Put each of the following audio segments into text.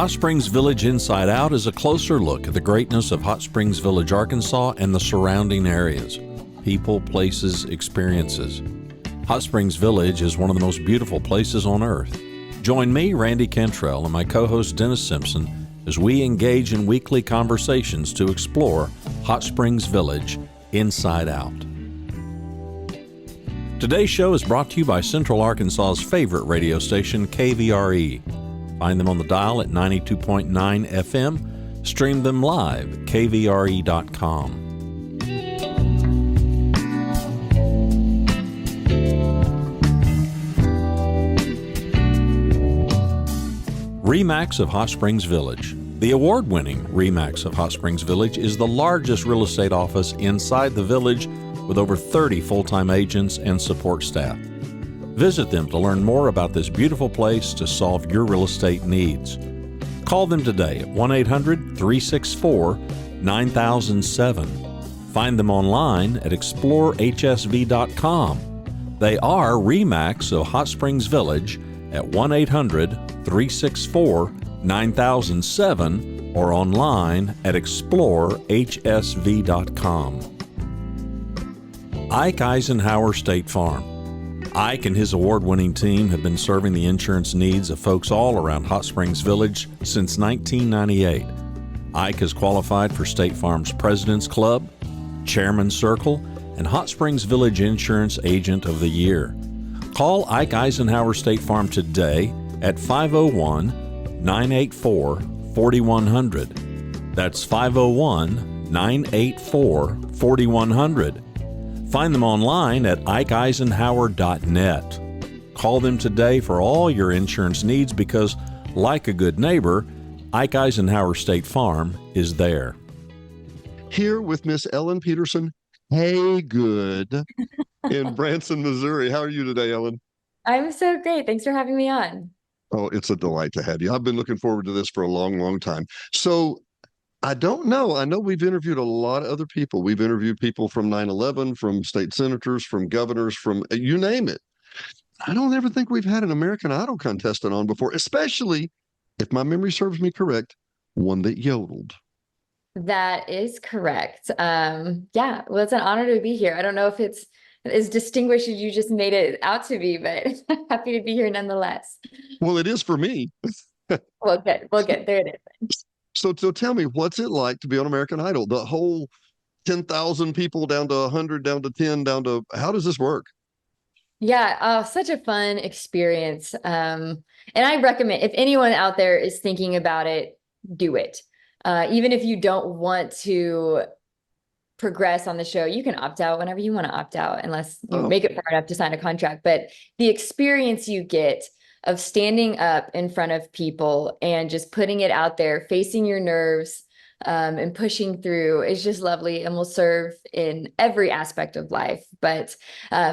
Hot Springs Village Inside Out is a closer look at the greatness of Hot Springs Village, Arkansas and the surrounding areas. People, places, experiences. Hot Springs Village is one of the most beautiful places on earth. Join me, Randy Cantrell, and my co-host Dennis Simpson as we engage in weekly conversations to explore Hot Springs Village Inside Out. Today's show is brought to you by Central Arkansas's favorite radio station, KVRE. Find them on the dial at 92.9 FM. Stream them live at kvre.com. RE/MAX of Hot Springs Village. The award-winning RE/MAX of Hot Springs Village is the largest real estate office inside the village with over 30 full-time agents and support staff. Visit them to learn more about this beautiful place to solve your real estate needs. Call them today at 1-800-364-9007. Find them online at explorehsv.com. They are RE/MAX of Hot Springs Village at 1-800-364-9007 or online at explorehsv.com. Ike Eisenhower State Farm. Ike and his award-winning team have been serving the insurance needs of folks all around Hot Springs Village since 1998. Ike has qualified for State Farm's President's Club, Chairman's Circle, and Hot Springs Village Insurance Agent of the Year. Call Ike Eisenhower State Farm today at 501-984-4100. That's 501-984-4100. Find them online at ikeeisenhower.net. Call them today for all your insurance needs because, like a good neighbor, Ike Eisenhower State Farm is there. Here with Miss Ellen Peterson, hey good, in Branson, Missouri. How are you today, Ellen? I'm so great. Thanks for having me on. Oh, it's a delight to have you. I've been looking forward to this for a long, long time. So I don't know. I know we've interviewed a lot of other people. We've interviewed people from 9/11, from state senators, from governors, from you name it. I don't ever think we've had an American Idol contestant on before, especially, if my memory serves me correct, one that yodeled. That is correct. Yeah, well, it's an honor to be here. I don't know if it's as distinguished as you just made it out to be, but happy to be here nonetheless. Well, it is for me. Well, good. Well, good. There it is. So tell me, what's it like to be on American Idol? The whole 10,000 people down to 100, down to 10, down to, how does this work? Yeah, such a fun experience. And I recommend, if anyone out there is thinking about it, do it. Even if you don't want to progress on the show, you can opt out whenever you want to opt out, unless you make it far enough to sign a contract. But the experience you get of standing up in front of people and just putting it out there, facing your nerves, and pushing through is just lovely and will serve in every aspect of life. But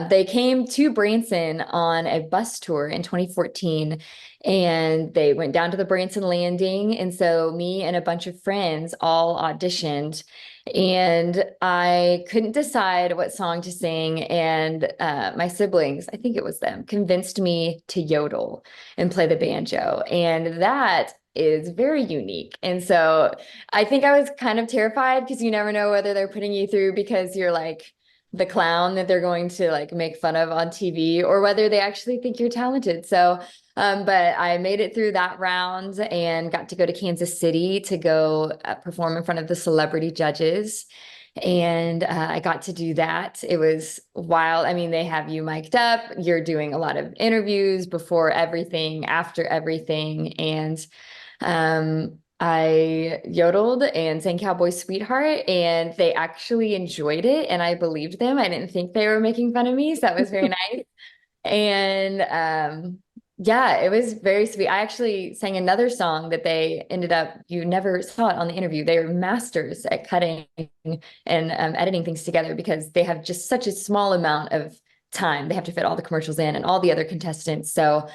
they came to Branson on a bus tour in 2014, and they went down to the Branson Landing. And so me and a bunch of friends all auditioned, and I couldn't decide what song to sing. And my siblings, I think it was them, convinced me to yodel and play the banjo. And that is very unique. And so I think I was kind of terrified because you never know whether they're putting you through because you're like the clown that they're going to like make fun of on TV, or whether they actually think you're talented. So, but I made it through that round and got to go to Kansas City to go perform in front of the celebrity judges. And I got to do that. It was wild. I mean, they have you mic'd up. You're doing a lot of interviews before everything, after everything. And I yodeled and sang Cowboy Sweetheart, and they actually enjoyed it, and I believed them. I didn't think they were making fun of me, so that was very nice. And yeah, it was very sweet. I actually sang another song that they ended up, you never saw it on the interview. They are masters at cutting and editing things together because they have just such a small amount of time. They have to fit all the commercials in and all the other contestants. So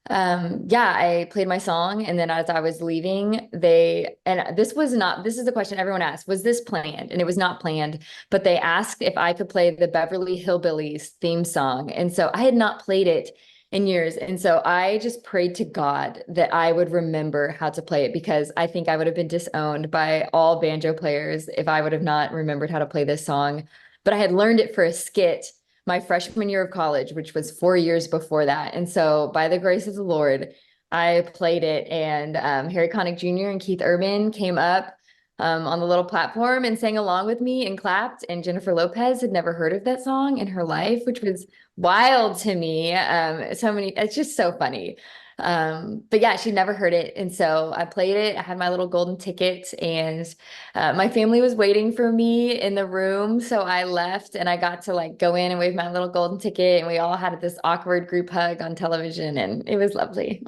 yeah, I played my song, and then as I was leaving, this is the question everyone asked, was this planned? And it was not planned, but they asked if I could play the Beverly Hillbillies theme song. And so I had not played it in years. And so I just prayed to God that I would remember how to play it, because I think I would have been disowned by all banjo players if I would have not remembered how to play this song. But I had learned it for a skit my freshman year of college, which was 4 years before that. And so by the grace of the Lord, I played it, and Harry Connick Jr. and Keith Urban came up on the little platform and sang along with me and clapped. And Jennifer Lopez had never heard of that song in her life, which was wild to me. It's just so funny. But yeah, she'd never heard it. And so I played it. I had my little golden ticket, and my family was waiting for me in the room. So I left and I got to like go in and wave my little golden ticket. And we all had this awkward group hug on television, and it was lovely.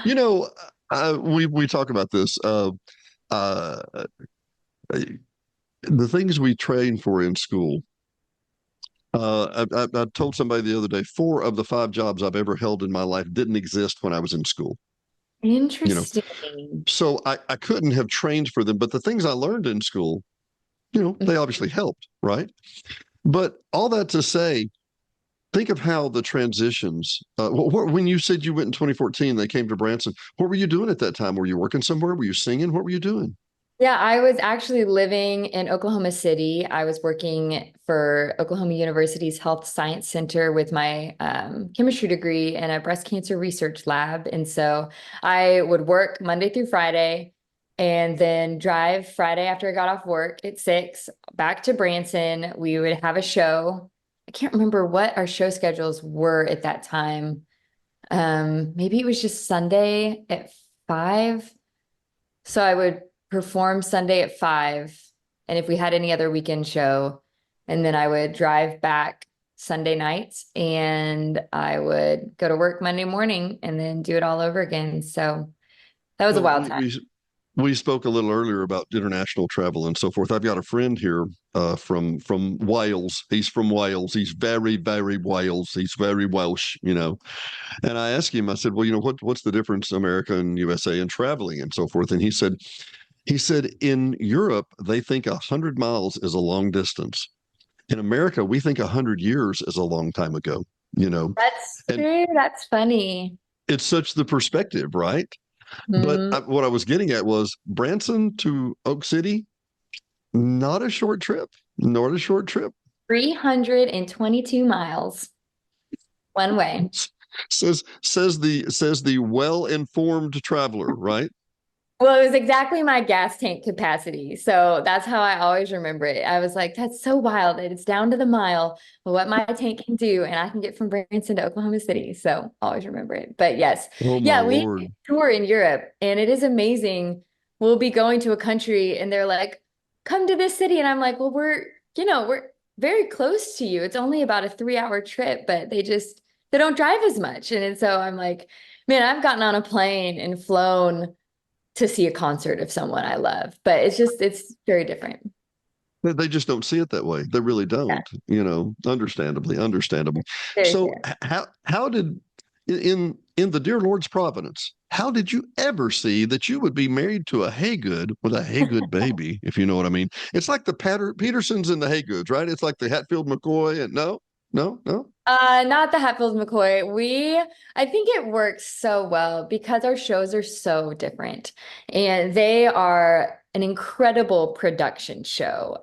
You know, we talk about this. Uh, the things we train for in school. I told somebody the other day, 4 of the 5 jobs I've ever held in my life didn't exist when I was in school. You know, Interesting. so I couldn't have trained for them. But the things I learned in school, they obviously helped, right? But all that to say, think of how the transitions. When you said you went in 2014, they came to Branson. What were you doing at that time? Were you working somewhere? Were you singing? What were you doing? Yeah, I was actually living in Oklahoma City. I was working for Oklahoma University's Health Science Center with my chemistry degree in a breast cancer research lab. And so I would work Monday through Friday and then drive Friday after I got off work at 6 back to Branson. We would have a show. I can't remember what our show schedules were at that time. Maybe it was just Sunday at 5. So I would perform Sunday at 5. And if we had any other weekend show, and then I would drive back Sunday nights, and I would go to work Monday morning and then do it all over again. So that was a Well, wild we, time. we we spoke a little earlier about international travel and so forth. I've got a friend here from Wales. He's from Wales. He's very, very Wales. He's very Welsh. And I asked him, I said, well, what's the difference, America and USA, in traveling and so forth? And he said, in Europe, they think 100 miles is a long distance. In America, we think 100 years is a long time ago, That's and true. That's funny. it's such the perspective, right? But Mhm. what I was getting at was Branson to Oak City, not a short trip, not a short trip. 322 miles one way. Says the well-informed traveler, right? Well, it was exactly my gas tank capacity. So that's how I always remember it. I was like, that's so wild that it's down to the mile, what my tank can do, and I can get from Branson to Oklahoma City. So always remember it. But yes, Oh my yeah, we Lord. tour in Europe, and it is amazing. We'll be going to a country and they're like, come to this city. And I'm like, well, we're very close to you. It's only about a 3-hour trip, but they don't drive as much. And so I'm like, man, I've gotten on a plane and flown to see a concert of someone I love, but it's very different. They just don't see it that way. They really Yeah, don't, understandable. very So fair. how did in the dear Lord's providence, how did you ever see that you would be married to a Haygood with a Haygood baby, if you know what I mean? It's like the Petersons and the Haygoods, right? It's like the Hatfield McCoy and no, no, no. Not the Hatfield McCoy. I think it works so well because our shows are so different, and they are an incredible production show.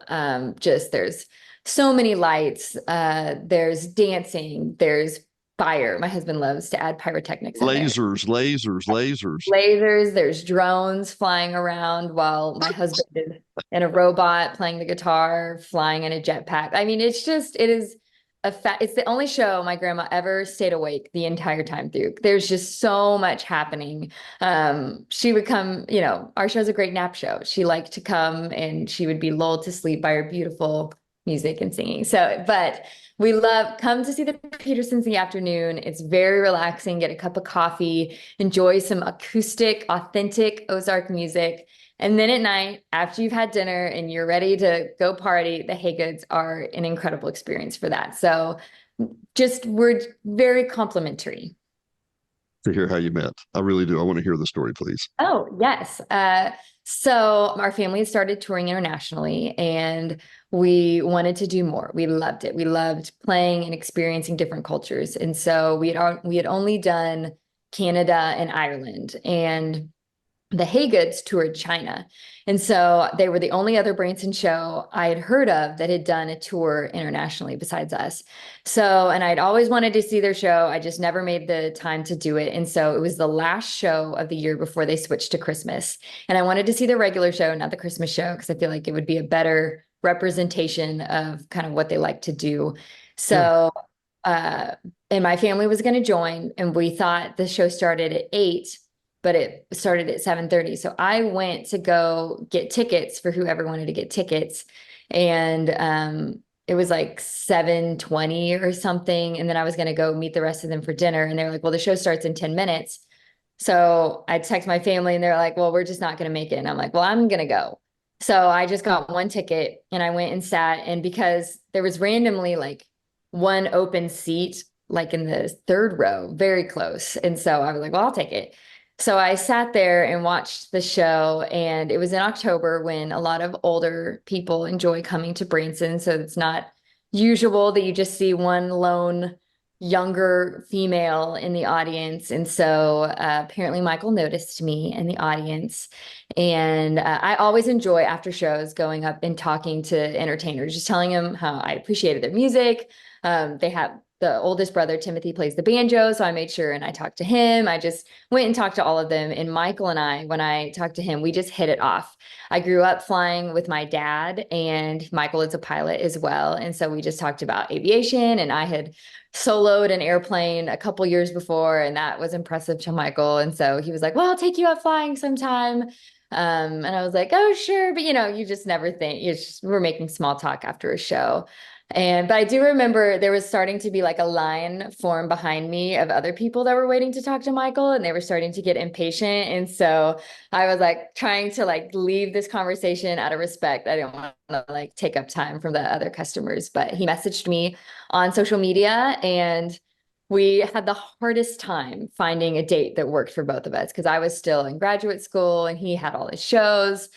Just there's so many lights, there's dancing, there's fire. My husband loves to add pyrotechnics in there. Lasers, lasers, lasers. Lasers, there's drones flying around while my husband is in a robot playing the guitar, flying in a jetpack. I mean, it's the only show my grandma ever stayed awake the entire time through. There's just so much happening. She would come, our show's a great nap show. She liked to come and she would be lulled to sleep by her beautiful music and singing. So, but we love come to see the Petersons in the afternoon. It's very relaxing. Get a cup of coffee, enjoy some acoustic, authentic Ozark music. And then at night, after you've had dinner and you're ready to go party, the Haygoods are an incredible experience for that. So we're very complimentary. To hear how you met. I really do. I want to hear the story, please. Oh, yes. So our family started touring internationally, and we wanted to do more. We loved it. We loved playing and experiencing different cultures. And so we had only done Canada and Ireland, and the Haygoods toured China. And so they were the only other Branson show I had heard of that had done a tour internationally besides us. So, and I'd always wanted to see their show. I just never made the time to do it. And so it was the last show of the year before they switched to Christmas. And I wanted to see the regular show, not the Christmas show, because I feel like it would be a better representation of kind of what they like to do. So, and my family was going to join, and we thought the show started at 8, but it started at 7:30. So I went to go get tickets for whoever wanted to get tickets. And it was like 7:20 or something. And then I was going to go meet the rest of them for dinner. And they're like, well, the show starts in 10 minutes. So I text my family and they're like, well, we're just not going to make it. And I'm like, well, I'm going to go. So I just got one ticket and I went and sat. And because there was randomly like one open seat, like in the third row, very close. And so I was like, well, I'll take it. So I sat there and watched the show, and it was in October when a lot of older people enjoy coming to Branson. So it's not usual that you just see one lone younger female in the audience. And so apparently Michael noticed me in the audience. And I always enjoy after shows going up and talking to entertainers, just telling them how I appreciated their music. They have the oldest brother, Timothy, plays the banjo. So I made sure and I talked to him. I just went and talked to all of them. And Michael and I, when I talked to him, we just hit it off. I grew up flying with my dad, and Michael is a pilot as well. And so we just talked about aviation, and I had soloed an airplane a couple years before, and that was impressive to Michael. And so he was like, well, I'll take you out flying sometime. And I was like, oh, sure. But you just never think. We're making small talk after a show. But I do remember there was starting to be like a line form behind me of other people that were waiting to talk to Michael, and they were starting to get impatient. And so I was like trying to like leave this conversation out of respect. I didn't want to like take up time from the other customers, but he messaged me on social media, and we had the hardest time finding a date that worked for both of us because I was still in graduate school and he had all his shows.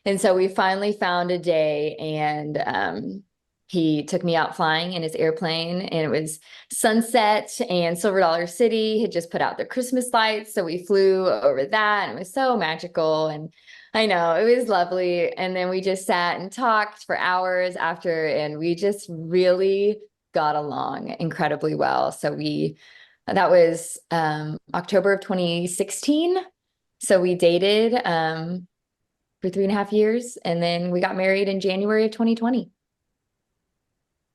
And so we finally found a day, and he took me out flying in his airplane, and it was sunset, and Silver Dollar City had just put out their Christmas lights. So we flew over that, and it was so magical. And I know it was lovely. And then we just sat and talked for hours after, and we just really got along incredibly well. So that was October of 2016. So we dated for 3.5 years, and then we got married in January of 2020.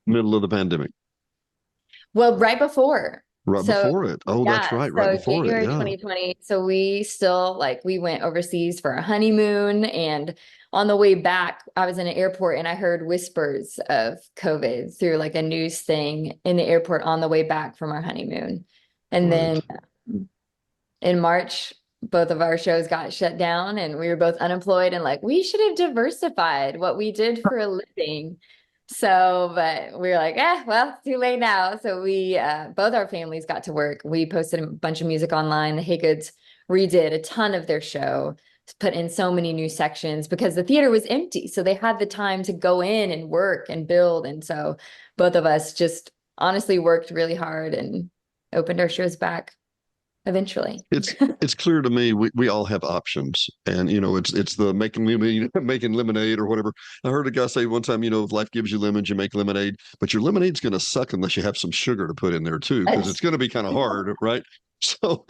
Middle of the pandemic. Well, right before. Right before it. Oh, yeah, that's right. Right before January it. Yeah. 2020. So we still we went overseas for a honeymoon, and on the way back, I was in an airport and I heard whispers of COVID through like a news thing in the airport on the way back from our honeymoon. And Right. then in March, both of our shows got shut down, and we were both unemployed, and like we should have diversified what we did for a living. So, but we were like, well, it's too late now. So we, both our families got to work. We posted a bunch of music online. The Haygoods redid a ton of their show, put in so many new sections because the theater was empty. So they had the time to go in and work and build. And so both of us just honestly worked really hard and opened our shows back eventually. It's clear to me we all have options, and it's the making lemonade or whatever. I heard a guy say one time, if life gives you lemons, you make lemonade, but your lemonade's going to suck unless you have some sugar to put in there too, because it's going to be kind of hard, right? So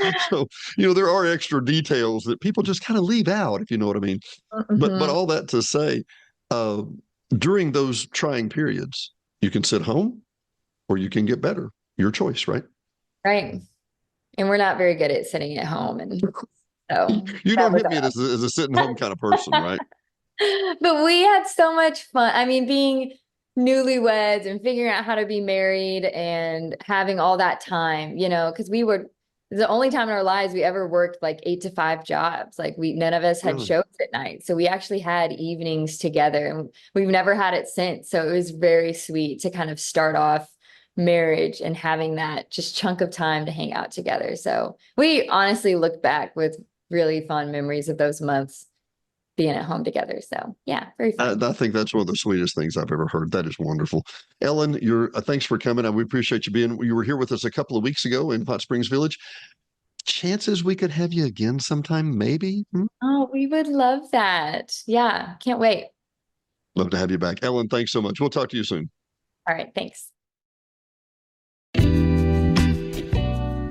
there are extra details that people just kind of leave out, if you know what I mean. But all that to say, during those trying periods, you can sit home or you can get better. Your choice, right? Right. And we're not very good at sitting at home. And so you don't hit me as a sitting home kind of person, right? But we had so much fun. I mean, being newlyweds and figuring out how to be married and having all that time, because we were the only time in our lives we ever worked like 8 to 5 jobs. Like none of us had Really? shows at night. So we actually had evenings together, and we've never had it since. So it was very sweet to kind of start off marriage and having that just chunk of time to hang out together. So we honestly look back with really fond memories of those months. being at home together. So yeah, very fun. I think that's one of the sweetest things I've ever heard. That is wonderful. Ellen, thanks for coming. We appreciate you you were here with us a couple of weeks ago in Hot Springs Village. Chances we could have you again sometime, maybe? Oh, we would love that. Yeah, can't wait. Love to have you back. Ellen, thanks so much. We'll talk to you soon. All right, thanks.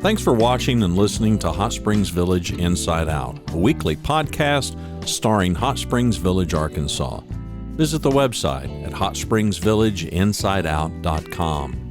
Thanks for watching and listening to Hot Springs Village Inside Out, a weekly podcast starring Hot Springs Village, Arkansas. Visit the website at hotspringsvillageinsideout.com.